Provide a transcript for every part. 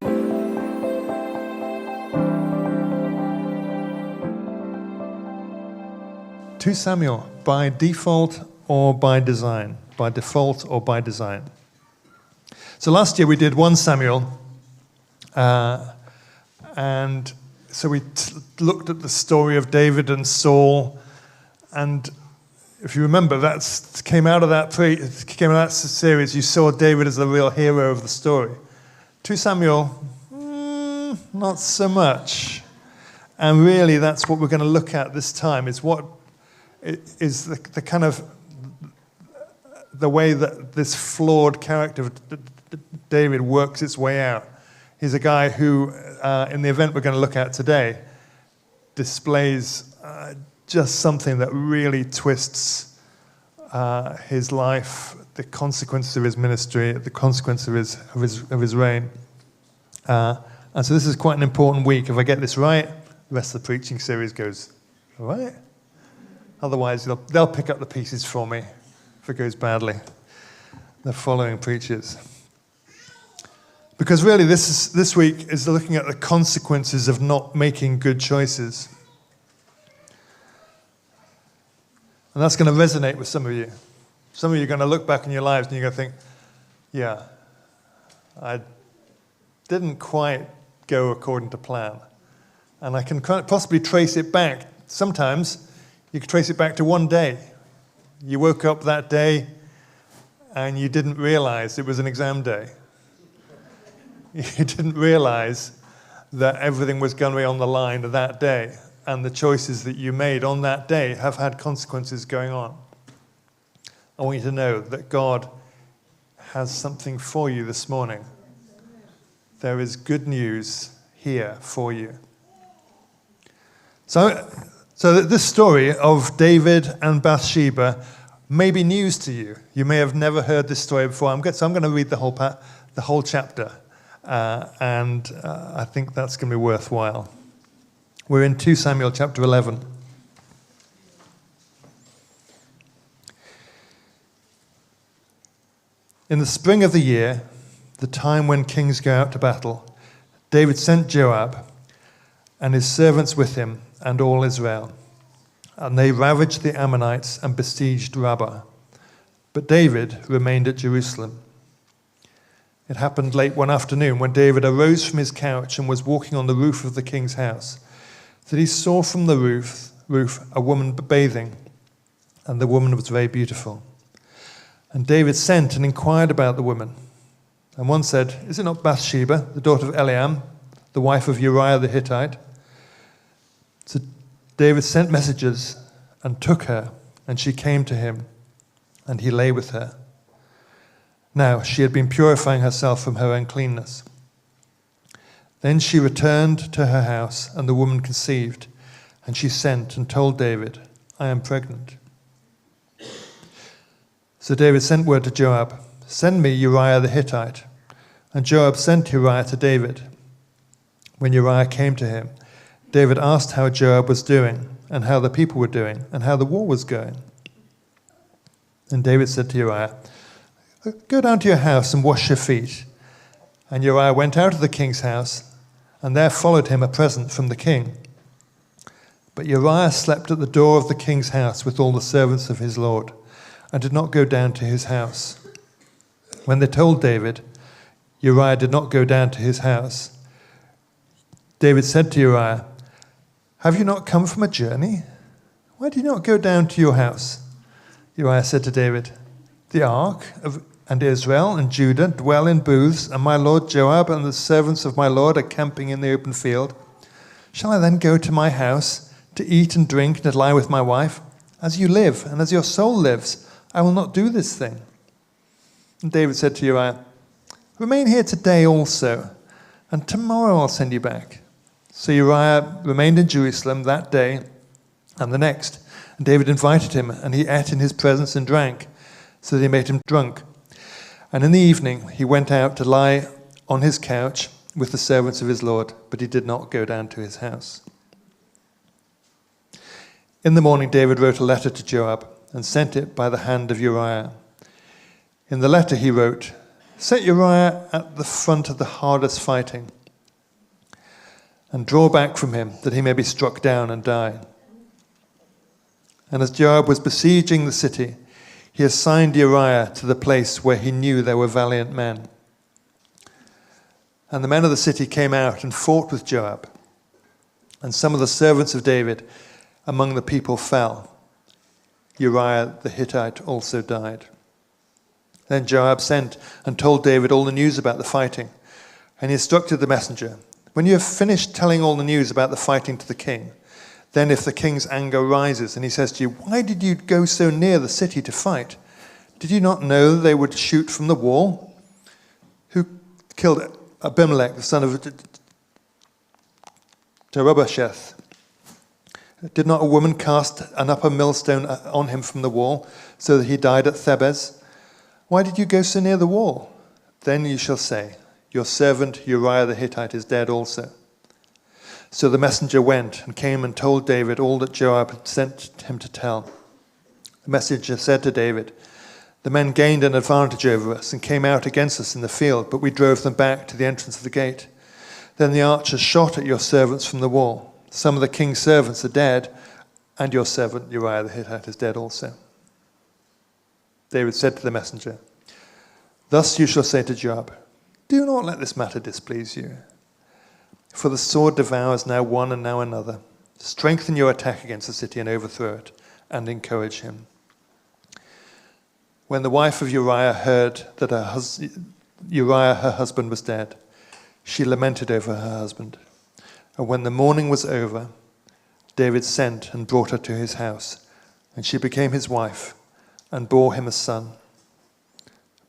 2 Samuel, by default or by design? By default or by design? So last year we did 1 Samuel, and so we looked at the story of David and Saul, and if you remember, that came out of that series. You saw David as the real hero of the story. 2 Samuel, not so much. And really, that's what we're going to look at this time. Is the kind of the way that this flawed character of David works its way out. He's a guy who, in the event we're going to look at today, displays just something that really twists his life, the consequences of his ministry, the consequences of his reign. And so this is quite an important week. If I get this right, the rest of the preaching series goes all right. Otherwise, they'll pick up the pieces for me if it goes badly. The following preachers. Because really, this week is looking at the consequences of not making good choices. And that's going to resonate with some of you. Some of you are going to look back in your lives and you're going to think, yeah, I didn't quite go according to plan. And I can possibly trace it back. Sometimes you can trace it back to one day. You woke up that day and you didn't realize it was an exam day. You didn't realize that everything was going to be on the line that day. And the choices that you made on that day have had consequences going on. I want you to know that God has something for you this morning. There is good news here for you. So this story of David and Bathsheba may be news to you. You may have never heard this story before. I'm going to read the whole chapter, and I think that's going to be worthwhile. We're in 2 Samuel chapter 11. In the spring of the year, the time when kings go out to battle, David sent Joab and his servants with him and all Israel. And they ravaged the Ammonites and besieged Rabbah. But David remained at Jerusalem. It happened late one afternoon when David arose from his couch and was walking on the roof of the king's house, that he saw from the roof a woman bathing, and the woman was very beautiful. And David sent and inquired about the woman. And one said, "Is it not Bathsheba, the daughter of Eliam, the wife of Uriah the Hittite?" So David sent messengers and took her, and she came to him, and he lay with her. Now she had been purifying herself from her uncleanness. Then she returned to her house, and the woman conceived, and she sent and told David, "I am pregnant." So David sent word to Joab, "Send me Uriah the Hittite." And Joab sent Uriah to David. When Uriah came to him, David asked how Joab was doing, and how the people were doing, and how the war was going. And David said to Uriah, "Go down to your house and wash your feet." And Uriah went out of the king's house, and there followed him a present from the king. But Uriah slept at the door of the king's house with all the servants of his lord, and did not go down to his house. When they told David, Uriah did not go down to his house. David said to Uriah, "Have you not come from a journey? Why do you not go down to your house?" Uriah said to David, "The ark and Israel and Judah dwell in booths, and my lord Joab and the servants of my lord are camping in the open field. Shall I then go to my house to eat and drink and to lie with my wife? As you live and as your soul lives, I will not do this thing." And David said to Uriah, "Remain here today also, and tomorrow I'll send you back." So Uriah remained in Jerusalem that day and the next. And David invited him, and he ate in his presence and drank, so that he made him drunk. And in the evening he went out to lie on his couch with the servants of his lord, but he did not go down to his house. In the morning David wrote a letter to Joab and sent it by the hand of Uriah. In the letter he wrote, Set Uriah at the front of the hardest fighting, and draw back from him, that he may be struck down and die. And as Joab was besieging the city, he assigned Uriah to the place where he knew there were valiant men. And the men of the city came out and fought with Joab. And some of the servants of David among the people fell. Uriah the Hittite also died. Then Joab sent and told David all the news about the fighting. And he instructed the messenger, when you have finished telling all the news about the fighting to the king, then if the king's anger rises and he says to you, why did you go so near the city to fight? Did you not know they would shoot from the wall? Who killed Abimelech, the son of Jerubbesheth? Did not a woman cast an upper millstone on him from the wall, so that he died at Thebez? Why did you go so near the wall? Then you shall say, your servant Uriah the Hittite is dead also. So the messenger went and came and told David all that Joab had sent him to tell. The messenger said to David, the men gained an advantage over us and came out against us in the field, but we drove them back to the entrance of the gate. Then the archers shot at your servants from the wall. Some of the king's servants are dead, and your servant Uriah the Hittite is dead also. David said to the messenger, thus you shall say to Joab, do not let this matter displease you. For the sword devours now one and now another. Strengthen your attack against the city and overthrow it, and encourage him. When the wife of Uriah heard that Uriah, her husband, was dead, she lamented over her husband. And when the mourning was over, David sent and brought her to his house, and she became his wife and bore him a son.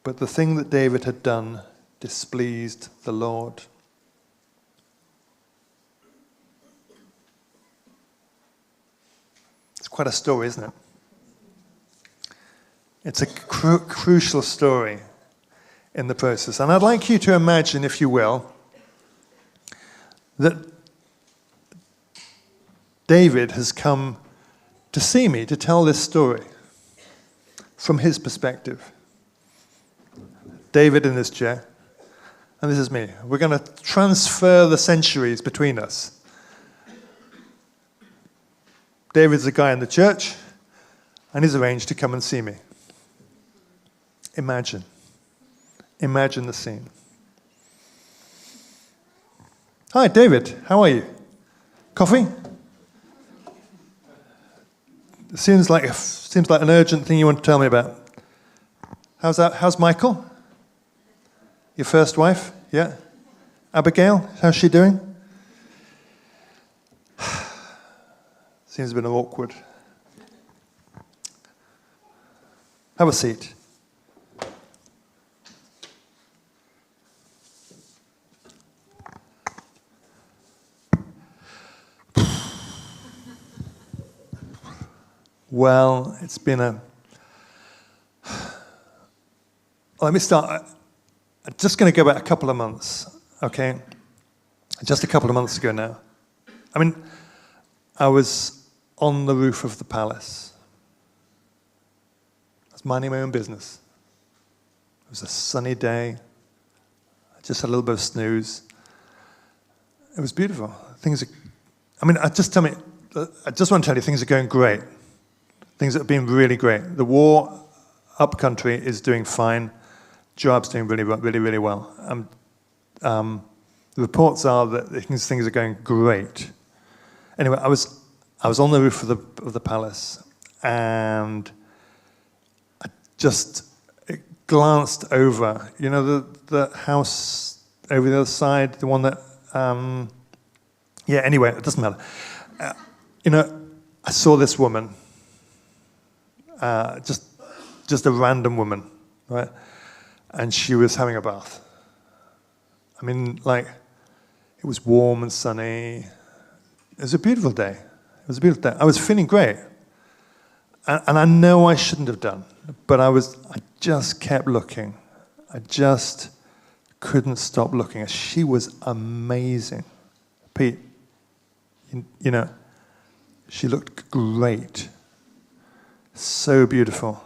But the thing that David had done displeased the Lord. It's quite a story, isn't it? It's a crucial story in the process. And I'd like you to imagine, if you will, that David has come to see me to tell this story from his perspective. David in this chair, and this is me. We're going to transfer the centuries between us. David's a guy in the church, and he's arranged to come and see me. Imagine the scene. Hi, David. How are you? Coffee? It seems like an urgent thing you want to tell me about. How's that? How's Michael? Your first wife? Yeah. Abigail? How's she doing? Seems a bit awkward. Have a seat. Well, it's been let me start. I'm just going to go back a couple of months, okay? Just a couple of months ago now. I mean, I was on the roof of the palace. I was minding my own business. It was a sunny day. I just had a little bit of snooze. It was beautiful. I just want to tell you, things are going great. Things that have been really great. The war up country is doing fine. Joab's doing really, really, really well. The reports are that things are going great. Anyway, I was on the roof of the palace, and I just glanced over. You know the house over the other side, the one that. Anyway, it doesn't matter. I saw this woman. Just a random woman, right? And she was having a bath. I mean, it was warm and sunny. It was a beautiful day. I was feeling great. And I know I shouldn't have done, but I just kept looking. I just couldn't stop looking. She was amazing. Pete, she looked great. So beautiful.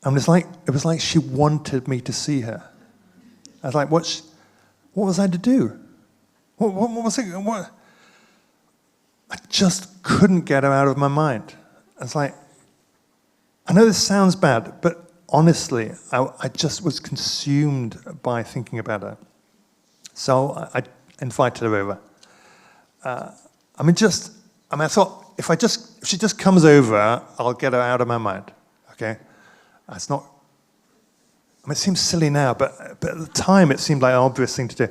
And it was like she wanted me to see her. I was like, what was I to do? What was it? What? I just couldn't get her out of my mind. It's like, I know this sounds bad, but honestly, I just was consumed by thinking about her. So I invited her over. I thought, if she just comes over, I'll get her out of my mind. Okay? It's not, it seems silly now, but at the time it seemed like an obvious thing to do.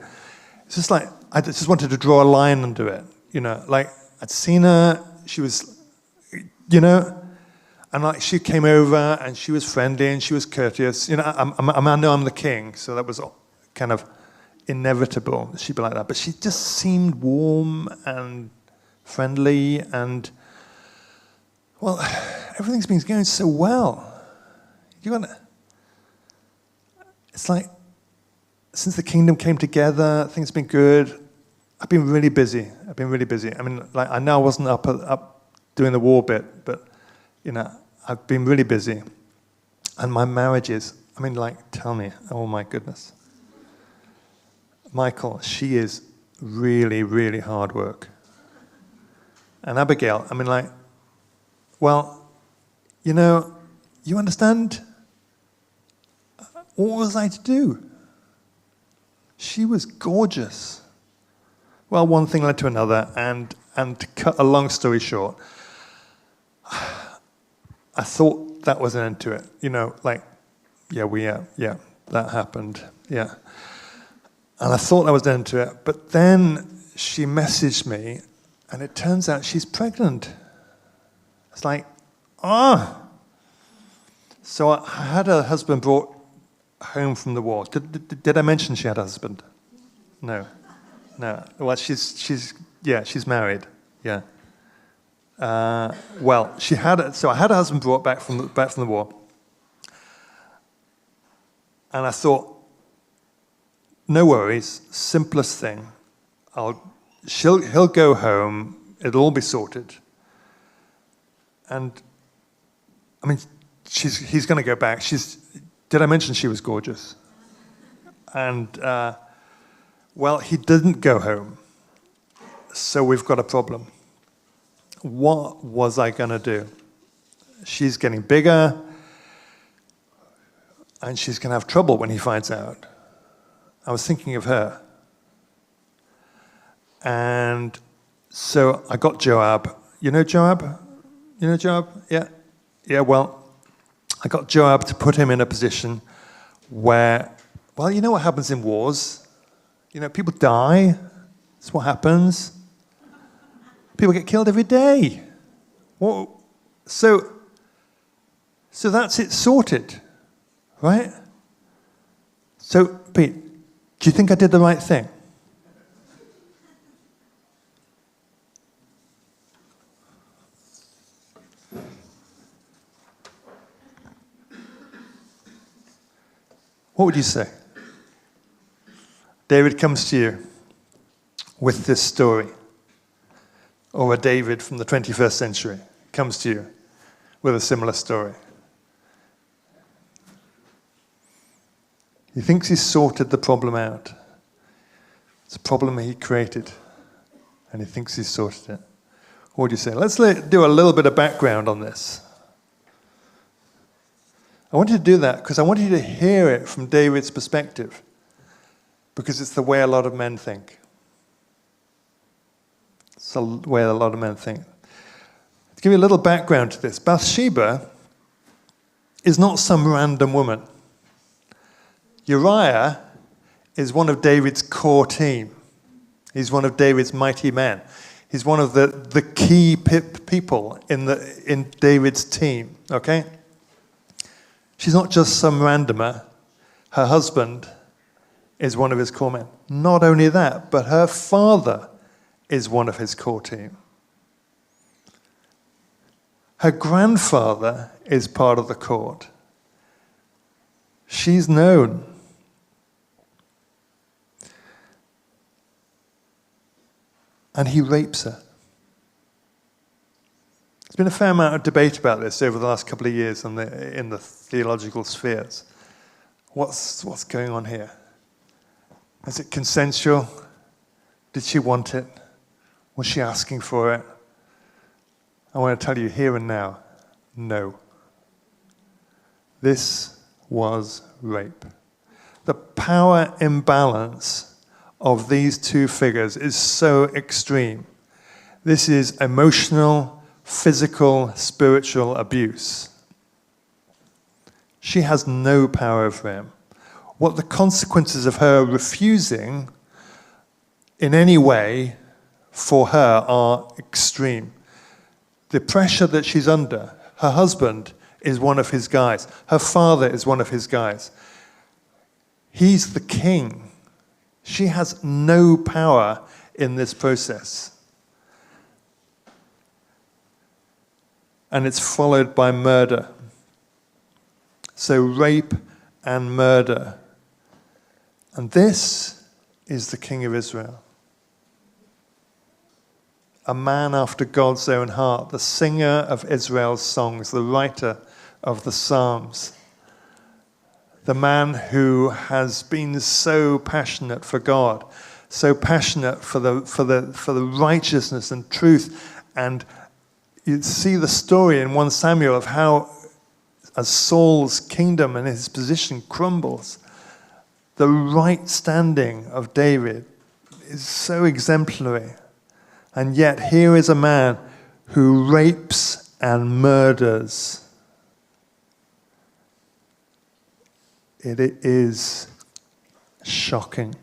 It's just like, I just wanted to draw a line under it. Like I'd seen her, she was, and like she came over and she was friendly and she was courteous. I know I'm the king, so that was kind of inevitable that she'd be like that. But she just seemed warm and friendly and, well, everything's been going so well. It's like, since the kingdom came together, things have been good. I've been really busy. I mean, like, I know I wasn't up doing the war bit, but, I've been really busy. And my marriage is, tell me, oh my goodness. Michael, she is really, really hard work. And Abigail, you understand? What was I to do? She was gorgeous. Well, one thing led to another, and to cut a long story short, I thought that was an end to it. That happened, yeah. And I thought that was an end to it, but then she messaged me, and it turns out she's pregnant. It's like, So I had her husband brought home from the war. Did I mention she had a husband? No. Well, she's married. Yeah. So I had a husband brought back from the war, and I thought, no worries, simplest thing. He'll go home. It'll all be sorted. And he's going to go back. Did I mention she was gorgeous? And he didn't go home. So we've got a problem. What was I going to do? She's getting bigger, and she's going to have trouble when he finds out. I was thinking of her. And so I got Joab. You know Joab? Yeah? Yeah, well, I got Joab to put him in a position where, well, you know what happens in wars? People die. That's what happens. People get killed every day. Well, so that's it sorted, right? So, Pete, do you think I did the right thing? What would you say? David comes to you with this story, or a David from the 21st century comes to you with a similar story. He thinks he's sorted the problem out. It's a problem he created, and he thinks he's sorted it. What would you say? Let's do a little bit of background on this. I want you to do that because I want you to hear it from David's perspective, because it's the way a lot of men think. It's the way a lot of men think. To give you a little background to this, Bathsheba is not some random woman. Uriah is one of David's core team. He's one of David's mighty men. He's one of the key people in David's team, okay? She's not just some randomer. Her husband is one of his core men. Not only that, but her father is one of his core team. Her grandfather is part of the court. She's known. And he rapes her. It's been a fair amount of debate about this over the last couple of years in the theological spheres. What's going on here? Is it consensual? Did she want it? Was she asking for it? I want to tell you here and now, no. This was rape. The power imbalance of these two figures is so extreme. This is emotional, physical, spiritual abuse. She has no power over him. What the consequences of her refusing in any way for her are extreme. The pressure that she's under, her husband is one of his guys. Her father is one of his guys. He's the king. She has no power in this process. And it's followed by murder. So rape and murder. And this is the King of Israel. A man after God's own heart, the singer of Israel's songs, the writer of the Psalms. The man who has been so passionate for God, so passionate for the righteousness and truth. And you see the story in 1 Samuel of how, as Saul's kingdom and his position crumbles, the right standing of David is so exemplary. And yet here is a man who rapes and murders. It is shocking.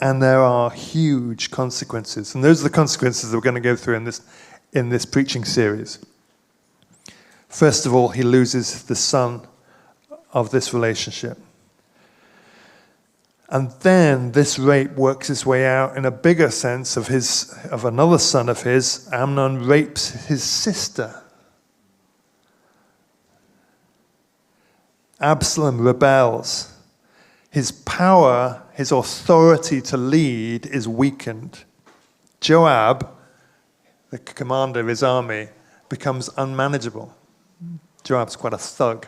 And there are huge consequences. And those are the consequences that we're going to go through in this preaching series. First of all, he loses the son of this relationship. And then this rape works its way out in a bigger sense of another son of his. Amnon rapes his sister. Absalom rebels. His power, his authority to lead is weakened. Joab, the commander of his army, becomes unmanageable. Joab's quite a thug.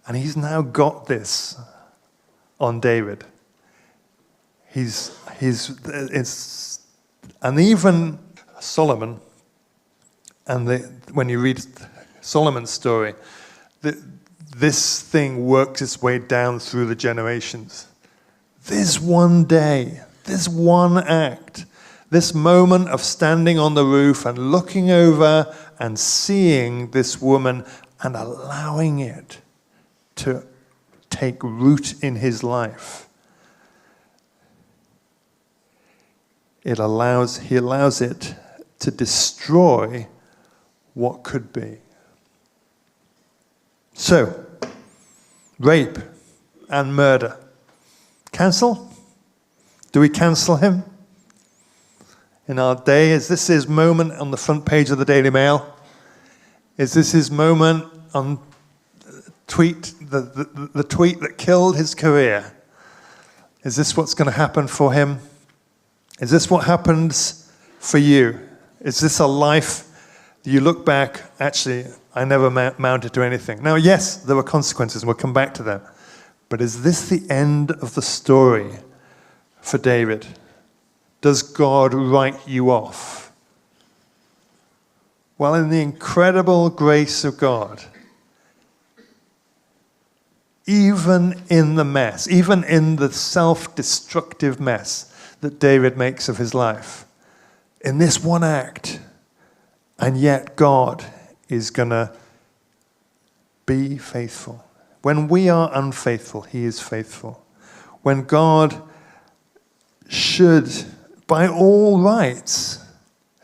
And he's now got this on David. And even Solomon, when you read Solomon's story, this thing works its way down through the generations. This one day, this one act, this moment of standing on the roof and looking over and seeing this woman and allowing it to take root in his life. He allows it to destroy what could be. So, rape and murder. Cancel? Do we cancel him? In our day, is this his moment on the front page of the Daily Mail? Is this his moment on the tweet that killed his career? Is this what's going to happen for him? Is this what happens for you? Is this a life that you look back, actually, I never amounted to anything? Now, yes, there were consequences, and we'll come back to them. But is this the end of the story for David? Does God write you off? Well, in the incredible grace of God, even in the mess, even in the self-destructive mess that David makes of his life, in this one act, and yet God is going to be faithful. When we are unfaithful, he is faithful. When God should, by all rights,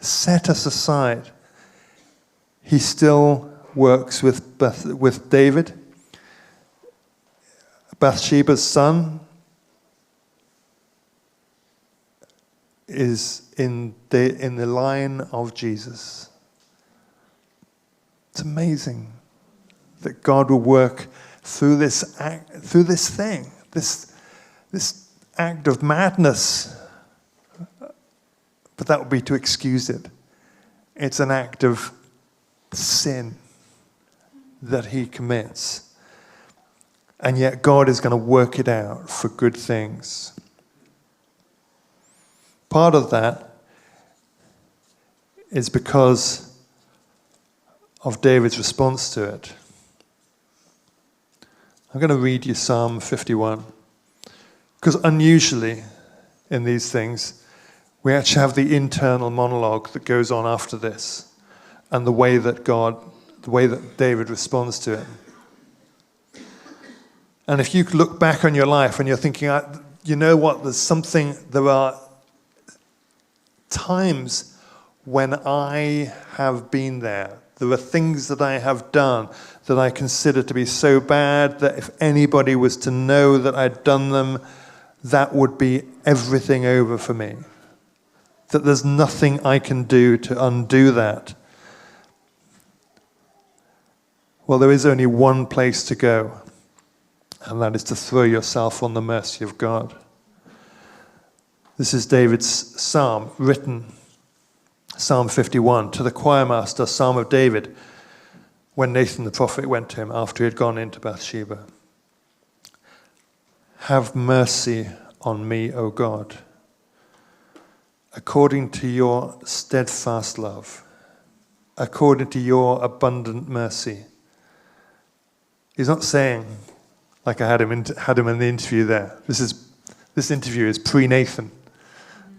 set us aside, he still works with David. Bathsheba's son is in the line of Jesus. It's amazing that God will work through this act, through this thing, this act of madness. But that would be to excuse it. It's an act of sin that he commits. And yet God is going to work it out for good things. Part of that is because of David's response to it. I'm going to read you Psalm 51. Because unusually in these things, we actually have the internal monologue that goes on after this, and the way that David responds to it. And if you look back on your life and you're thinking, you know what, there are times when I have been there. There are things that I have done that I consider to be so bad that if anybody was to know that I'd done them, that would be everything over for me. That there's nothing I can do to undo that. Well, there is only one place to go, and that is to throw yourself on the mercy of God. This is David's psalm, written, Psalm 51, to the choirmaster, Psalm of David, when Nathan the prophet went to him after he had gone into Bathsheba. Have mercy on me, O God, according to your steadfast love, according to your abundant mercy. He's not saying, like I had him in the interview there. This interview is pre-Nathan.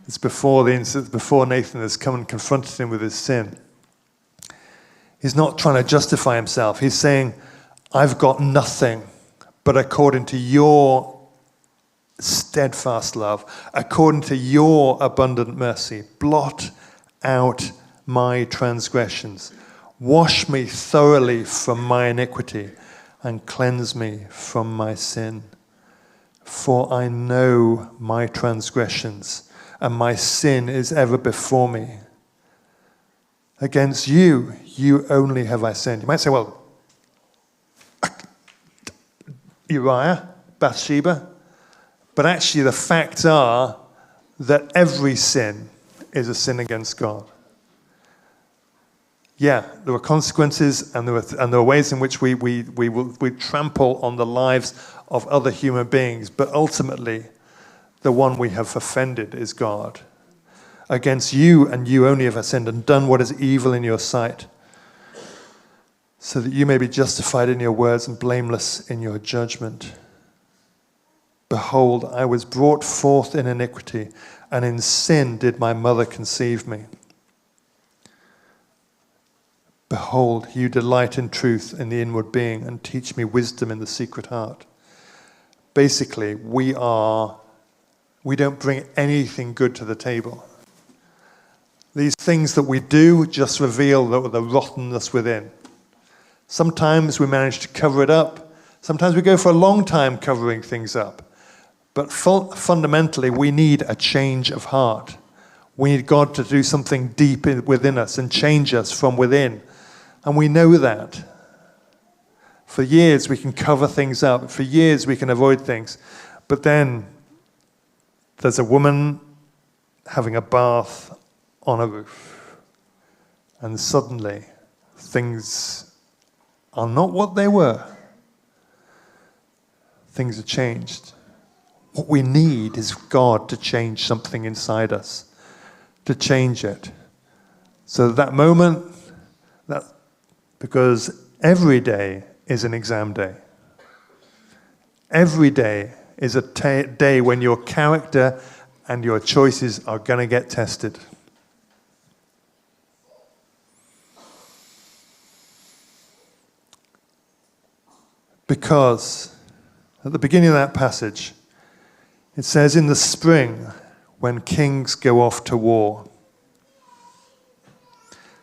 It's before Nathan has come and confronted him with his sin. He's not trying to justify himself. He's saying, I've got nothing, but according to your steadfast love, according to your abundant mercy, blot out my transgressions. Wash me thoroughly from my iniquity and cleanse me from my sin. For I know my transgressions, and my sin is ever before me. Against you, you only have I sinned. You might say, well, Uriah, Bathsheba. But actually the facts are that every sin is a sin against God. Yeah, there were consequences, and there were ways in which we trample on the lives of other human beings, but ultimately the one we have offended is God. Against you and you only have I sinned and done what is evil in your sight, so that you may be justified in your words and blameless in your judgment. Behold, I was brought forth in iniquity, and in sin did my mother conceive me. Behold, you delight in truth in the inward being, and teach me wisdom in the secret heart. Basically, we don't bring anything good to the table. These things that we do just reveal the rottenness within. Sometimes we manage to cover it up. Sometimes we go for a long time covering things up. But fundamentally, we need a change of heart. We need God to do something deep within us and change us from within. And we know that. For years, we can cover things up. For years, we can avoid things. But then, there's a woman having a bath on a roof. And suddenly, things are not what they were. Things are changed. What we need is God to change something inside us, to change it. So that moment, because every day is an exam day. Every day is a day when your character and your choices are going to get tested. Because at the beginning of that passage, it says, in the spring, when kings go off to war.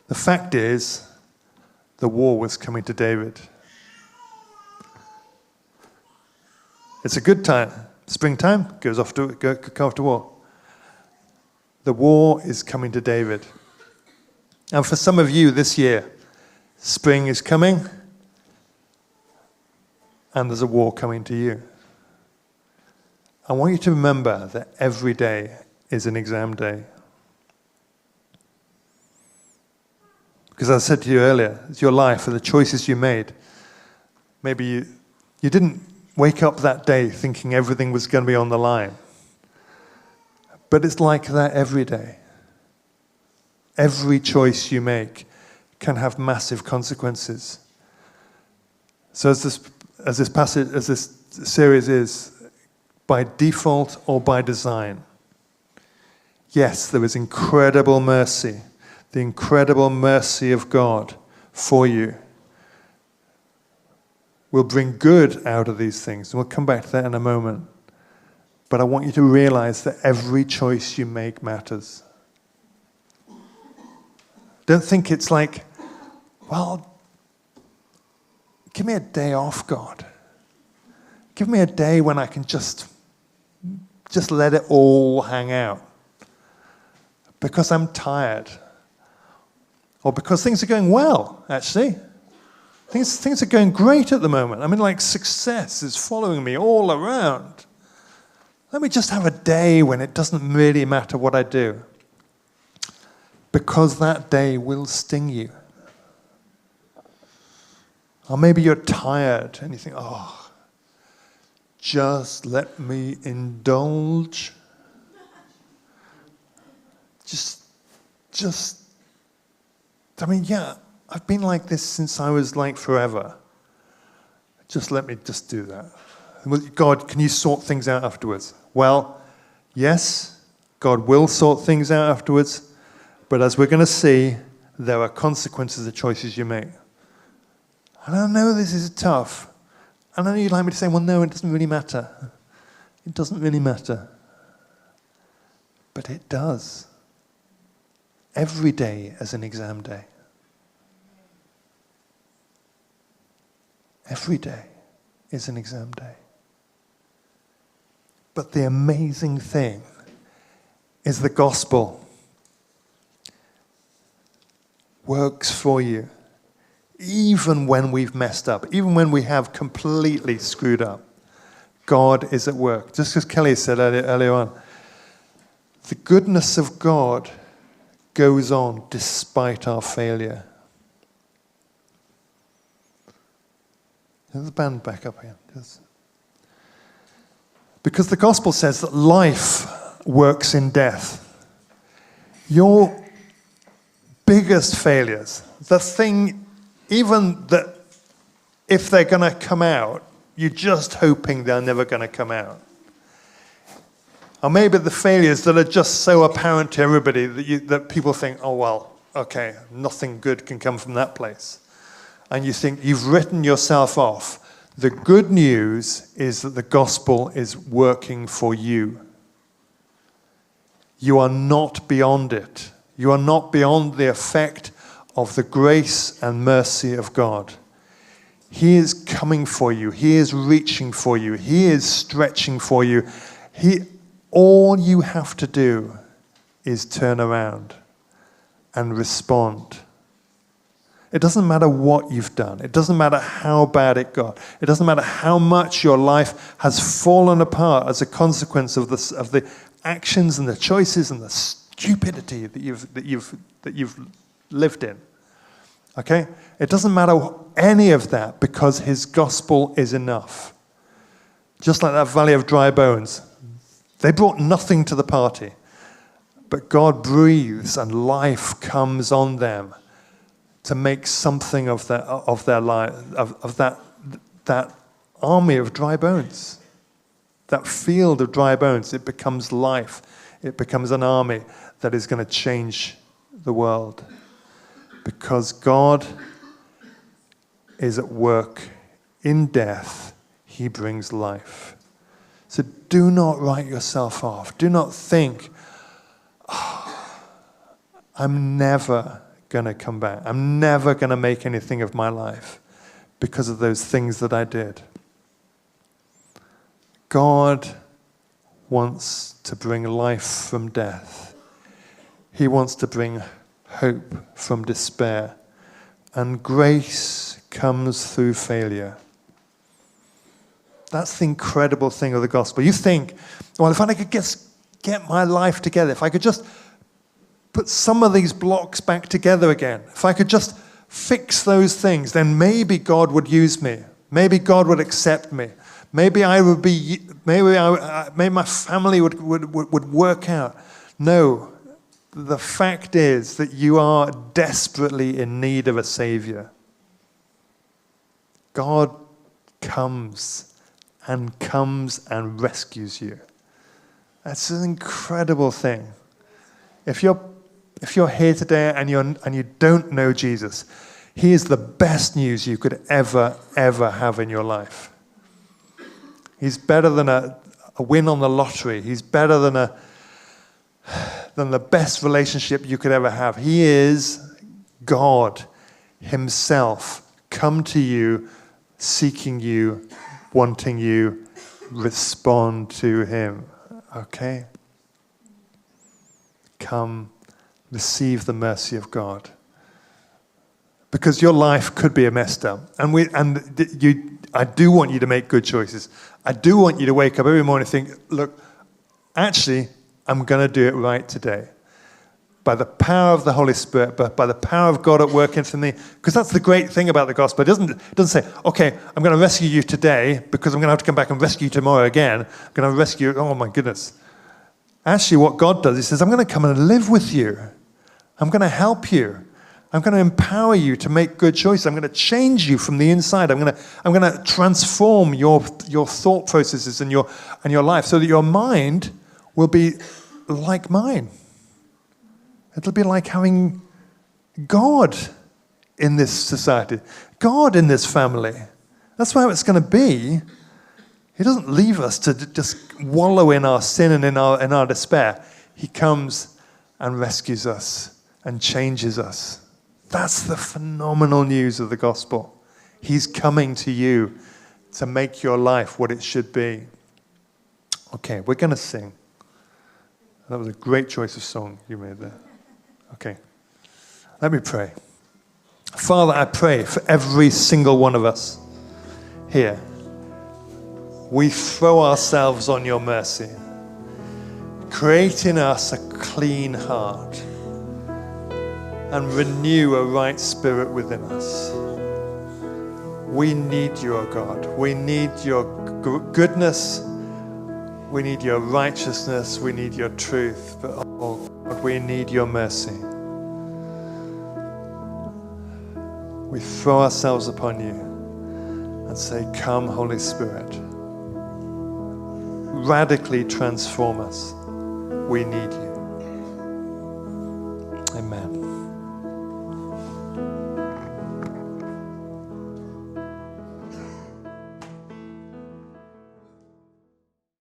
The fact is, the war was coming to David. It's a good time. Springtime, go off to war. The war is coming to David. And for some of you this year, spring is coming, and there's a war coming to you. I want you to remember that every day is an exam day. Because as I said to you earlier, it's your life and the choices you made. Maybe you didn't wake up that day thinking everything was going to be on the line. But it's like that every day. Every choice you make can have massive consequences. So as this series is, by default or by design, yes, there is incredible mercy, the incredible mercy of God for you will bring good out of these things. And we'll come back to that in a moment. But I want you to realize that every choice you make matters. Don't think it's like, well, give me a day off, God. Give me a day when I can just let it all hang out. Because I'm tired. Or because things are going well, actually. Things are going great at the moment. I mean, like success is following me all around. Let me just have a day when it doesn't really matter what I do. Because that day will sting you. Or maybe you're tired and you think, oh, just let me indulge. I mean, yeah, I've been like this since I was like forever. Just let me just do that. God, can you sort things out afterwards? Well, yes, God will sort things out afterwards, but as we're going to see, there are consequences of choices you make. And I know this is tough. And I know you'd like me to say, well, no, it doesn't really matter. It doesn't really matter. But it does. Every day is an exam day. Every day is an exam day. But the amazing thing is the gospel works for you. Even when we've messed up, even when we have completely screwed up, God is at work. Just as Kelly said earlier on, the goodness of God goes on despite our failure. Is the band back up here? Yes. Because the gospel says that life works in death. Your biggest failures, the thing, even that if they're going to come out, you're just hoping they're never going to come out. Or maybe the failures that are just so apparent to everybody that people think, oh, well, okay, nothing good can come from that place. And you think you've written yourself off. The good news is that the gospel is working for you. You are not beyond it. You are not beyond the effect of the grace and mercy of God. He is coming for you. He is reaching for you. He is stretching for you. All you have to do is turn around and respond. It doesn't matter what you've done. It doesn't matter how bad it got. It doesn't matter how much your life has fallen apart as a consequence of the actions and the choices and the stupidity that you've lived in. Okay? It doesn't matter any of that because his gospel is enough. Just like that valley of dry bones. They brought nothing to the party. But God breathes and life comes on them to make something of their life, of that army of dry bones. That field of dry bones, it becomes life. It becomes an army that is going to change the world. Because God is at work in death, he brings life. So do not write yourself off. Do not think, I'm never going to come back. I'm never going to make anything of my life because of those things that I did. God wants to bring life from death. He wants to bring hope from despair. And grace comes through failure. That's the incredible thing of the gospel. You think, well, if I could get my life together, if I could just put some of these blocks back together again, if I could just fix those things, then maybe God would use me. Maybe God would accept me. Maybe I would be. Maybe my family would work out. No, the fact is that you are desperately in need of a Savior. God comes and rescues you. That's an incredible thing. If you're here today and you don't know Jesus, he is the best news you could ever have in your life. He's better than a win on the lottery. He's better than the best relationship you could ever have. He is God himself, come to you, seeking you, wanting you, respond to him. Okay? Come, receive the mercy of God. Because your life could be a messed up. I do want you to make good choices. I do want you to wake up every morning and think, look, actually, I'm going to do it right today. By the power of the Holy Spirit, but by the power of God at work in me. Because that's the great thing about the gospel. It doesn't say, okay, I'm going to rescue you today because I'm going to have to come back and rescue you tomorrow again. I'm going to rescue you. Oh, my goodness. Actually, what God does, he says, I'm going to come and live with you. I'm going to help you. I'm going to empower you to make good choices. I'm going to change you from the inside. I'm going to transform your thought processes and your life so that your mind will be like mine. It'll be like having God in this society, God in this family. That's how it's going to be. He doesn't leave us to just wallow in our sin and in our despair. He comes and rescues us and changes us. That's the phenomenal news of the gospel. He's coming to you to make your life what it should be. Okay, we're going to sing. That was a great choice of song you made there. Okay, let me pray. Father, I pray for every single one of us here. We throw ourselves on your mercy. Create in us a clean heart and renew a right spirit within us. We need you, O God. We need your goodness. We need your righteousness. We need your truth. But, oh God, we need your mercy. We throw ourselves upon you and say, come, Holy Spirit. Radically transform us. We need you.